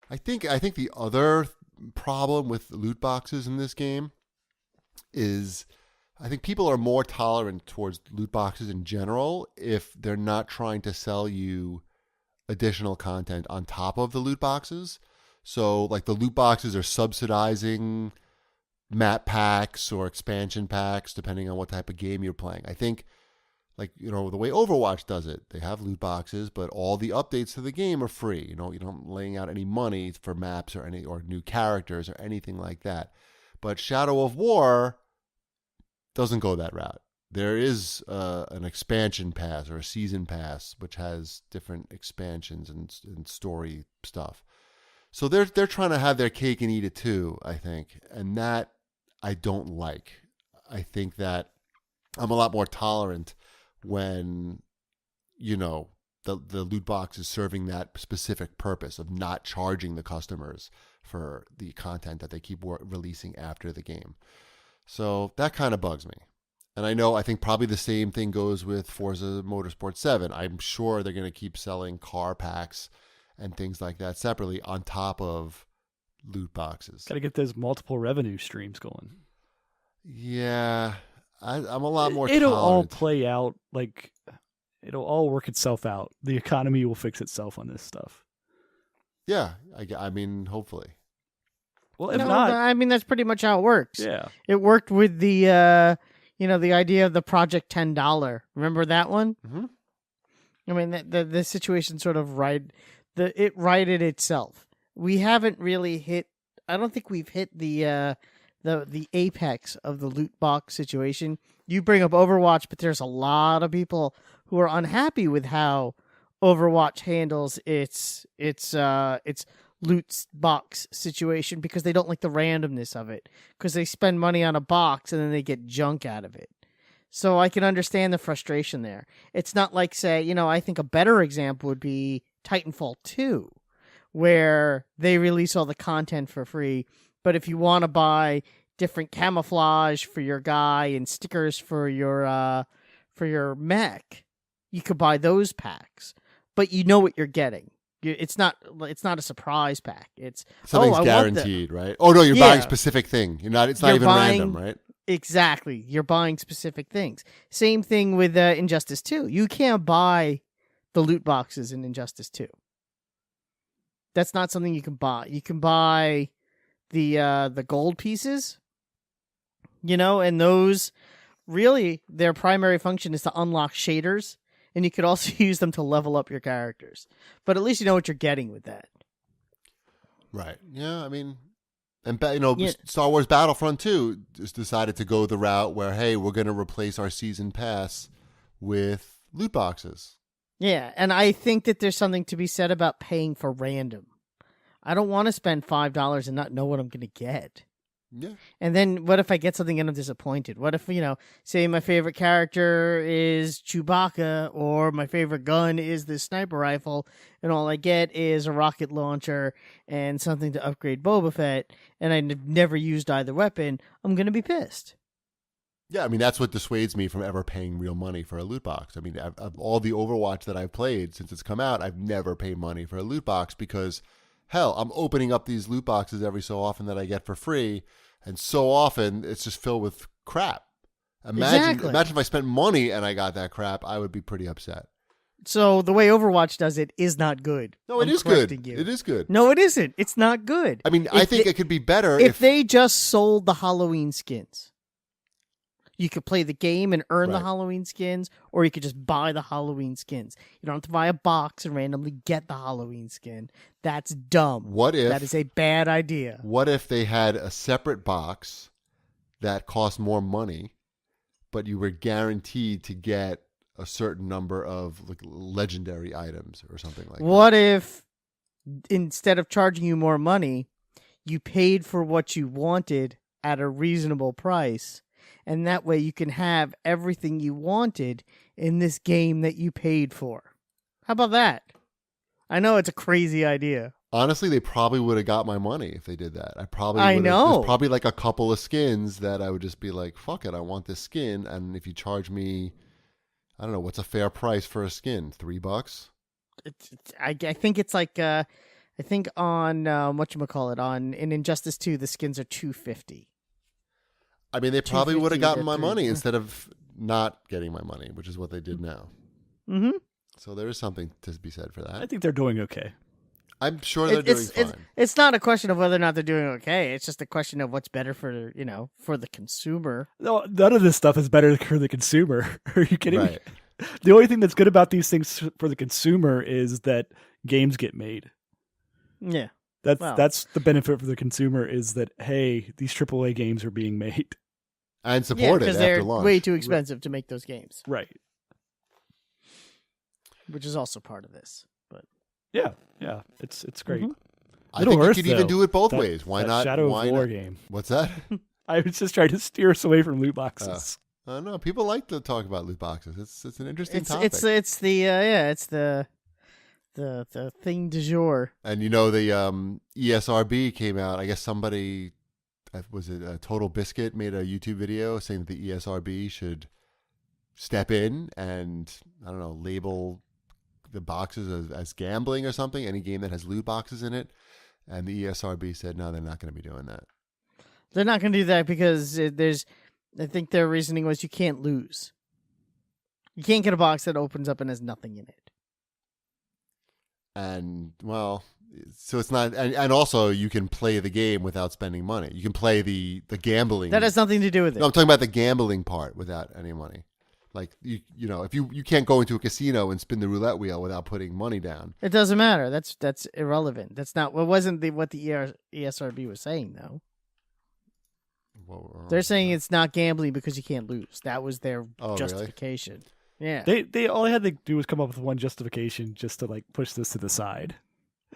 I think the other problem with loot boxes in this game is I think people are more tolerant towards loot boxes in general if they're not trying to sell you additional content on top of the loot boxes. So like the loot boxes are subsidizing map packs or expansion packs depending on what type of game you're playing. I think like, you know, the way Overwatch does it, they have loot boxes, but all the updates to the game are free. You know, you don't laying out any money for maps or new characters or anything like that. But Shadow of War doesn't go that route. There is an expansion pass or a season pass, which has different expansions and story stuff. So they're trying to have their cake and eat it too, I think. And that I don't like. I think that I'm a lot more tolerant when, you know, the loot box is serving that specific purpose of not charging the customers for the content that they keep releasing after the game. So that kind of bugs me. And I think probably the same thing goes with Forza Motorsport 7. I'm sure they're going to keep selling car packs and things like that separately on top of loot boxes. Got to get those multiple revenue streams going. Yeah, I'm a lot more It'll tolerant. all play out, like, it'll all work itself out. The economy will fix itself on this stuff. Yeah, I mean, hopefully. Well, if No, not... I mean, that's pretty much how it works. Yeah. It worked with the, the idea of the Project $10. Remember that one? Mm-hmm. I mean, the situation sort of it righted itself. We haven't really hit. I don't think we've hit the apex of the loot box situation. You bring up Overwatch, but there's a lot of people who are unhappy with how Overwatch handles its loot box situation because they don't like the randomness of it, because they spend money on a box and then they get junk out of it. So I can understand the frustration there. It's not like, say, I think a better example would be Titanfall 2, where they release all the content for free, but if you want to buy different camouflage for your guy and stickers for your mech, you could buy those packs, but you know what you're getting. It's not a surprise pack. It's something's guaranteed, right? Oh no, you're buying a specific thing. It's not even random, right? Exactly. You're buying specific things. Same thing with Injustice 2. You can't buy the loot boxes in Injustice 2. That's not something you can buy. You can buy the gold pieces, and those really their primary function is to unlock shaders, and you could also use them to level up your characters. But at least you know what you're getting with that. Right. Yeah, I mean, and Star Wars Battlefront 2 just decided to go the route where, hey, we're going to replace our season pass with loot boxes. Yeah, and I think that there's something to be said about paying for random. I don't want to spend $5 and not know what I'm going to get. Yeah. And then what if I get something and I'm disappointed? What if, say my favorite character is Chewbacca, or my favorite gun is this sniper rifle, and all I get is a rocket launcher and something to upgrade Boba Fett, and I've never used either weapon, I'm going to be pissed. Yeah, I mean, that's what dissuades me from ever paying real money for a loot box. I mean, of all the Overwatch that I've played since it's come out, I've never paid money for a loot box because, hell, I'm opening up these loot boxes every so often that I get for free, and so often it's just filled with crap. Imagine if I spent money and I got that crap, I would be pretty upset. So the way Overwatch does it is not good. No, it is good. It is good. No, it isn't. It's not good. I mean, I think it could be better if they just sold the Halloween skins. You could play the game and earn the Halloween skins, or you could just buy the Halloween skins. You don't have to buy a box and randomly get the Halloween skin. That's dumb. That is a bad idea. What if they had a separate box that cost more money, but you were guaranteed to get a certain number of legendary items or something like that? What if instead of charging you more money, you paid for what you wanted at a reasonable price? And that way you can have everything you wanted in this game that you paid for. How about that? I know it's a crazy idea. Honestly, they probably would have got my money if they did that. I know. There's probably like a couple of skins that I would just be like, fuck it, I want this skin. And if you charge me, I don't know, what's a fair price for a skin? $3? I think it's like, I I think on whatchamacallit, in Injustice 2, the skins are $250. I mean, they probably would have gotten my $250 money instead of not getting my money, which is what they did now. Mm-hmm. So there is something to be said for that. I think they're doing okay. I'm sure they're doing fine. It's not a question of whether or not they're doing okay. It's just a question of what's better for for the consumer. No, none of this stuff is better for the consumer. Are you kidding me? Right. The only thing that's good about these things for the consumer is that games get made. Yeah. That's the benefit for the consumer is that, hey, these AAA games are being made. And supported because after they're launch. way too expensive to make those games. Right. Which is also part of this. But yeah, it's great. Mm-hmm. I think you could even do it both ways. Why not? Shadow why of War not? game. What's that? I was just trying to steer us away from loot boxes. I don't know. People like to talk about loot boxes. It's an interesting topic. It's the thing du jour. And the ESRB came out. I guess somebody, was it Total Biscuit, made a YouTube video saying that the ESRB should step in and, I don't know, label the boxes as gambling or something, any game that has loot boxes in it. And the ESRB said, no, they're not going to be doing that. They're not going to do that because I think their reasoning was you can't lose. You can't get a box that opens up and has nothing in it. And, well, so it's not, and also you can play the game without spending money. You can play the gambling. That has nothing to do with it. No, I'm talking about the gambling part without any money. Like, if you can't go into a casino and spin the roulette wheel without putting money down. It doesn't matter. That's irrelevant. That's not what the ESRB was saying though. They're saying it's not gambling because you can't lose. That was their justification. Really? Yeah. They all they had to do was come up with one justification just to push this to the side.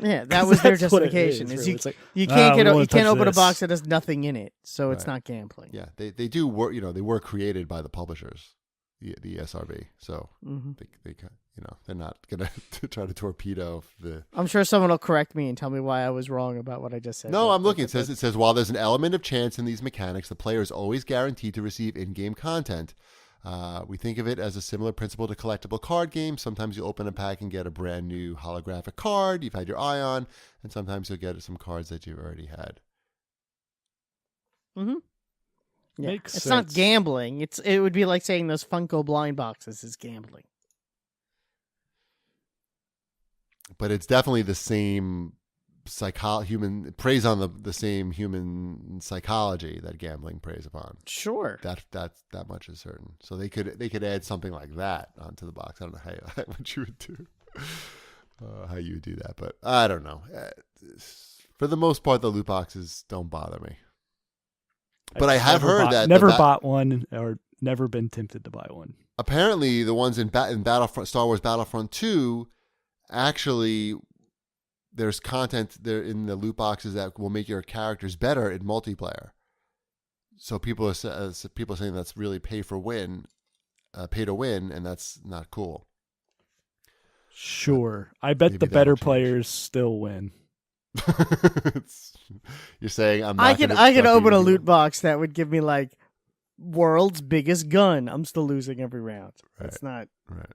Yeah, that was their justification. Really. You can't open this. a box that has nothing in it, so it's not gambling. Yeah, they do work. They were created by the publishers, the ESRB. So they're not gonna try to torpedo the. I'm sure someone will correct me and tell me why I was wrong about what I just said. No, I'm looking. It says while there's an element of chance in these mechanics, the player is always guaranteed to receive in-game content. We think of it as a similar principle to collectible card games. Sometimes you open a pack and get a brand new holographic card you've had your eye on, and sometimes you'll get some cards that you've already had. Mm-hmm. Yeah. Makes it's sense. not gambling. It would be like saying those Funko blind boxes is gambling. But it's definitely the same preys on the same human psychology that gambling preys upon. Sure. That much is certain. So they could add something like that onto the box. I don't know what you would do, how you would do that, but I don't know. For the most part, the loot boxes don't bother me. But I have heard that never bought one or never been tempted to buy one. Apparently, the ones in Battlefront, Star Wars Battlefront 2, actually, there's content there in the loot boxes that will make your characters better in multiplayer. So people are saying that's really pay to win, and that's not cool. Sure, I bet the better players still win. You're saying I can open a loot box that would give me world's biggest gun. I'm still losing every round. Right. It's not right.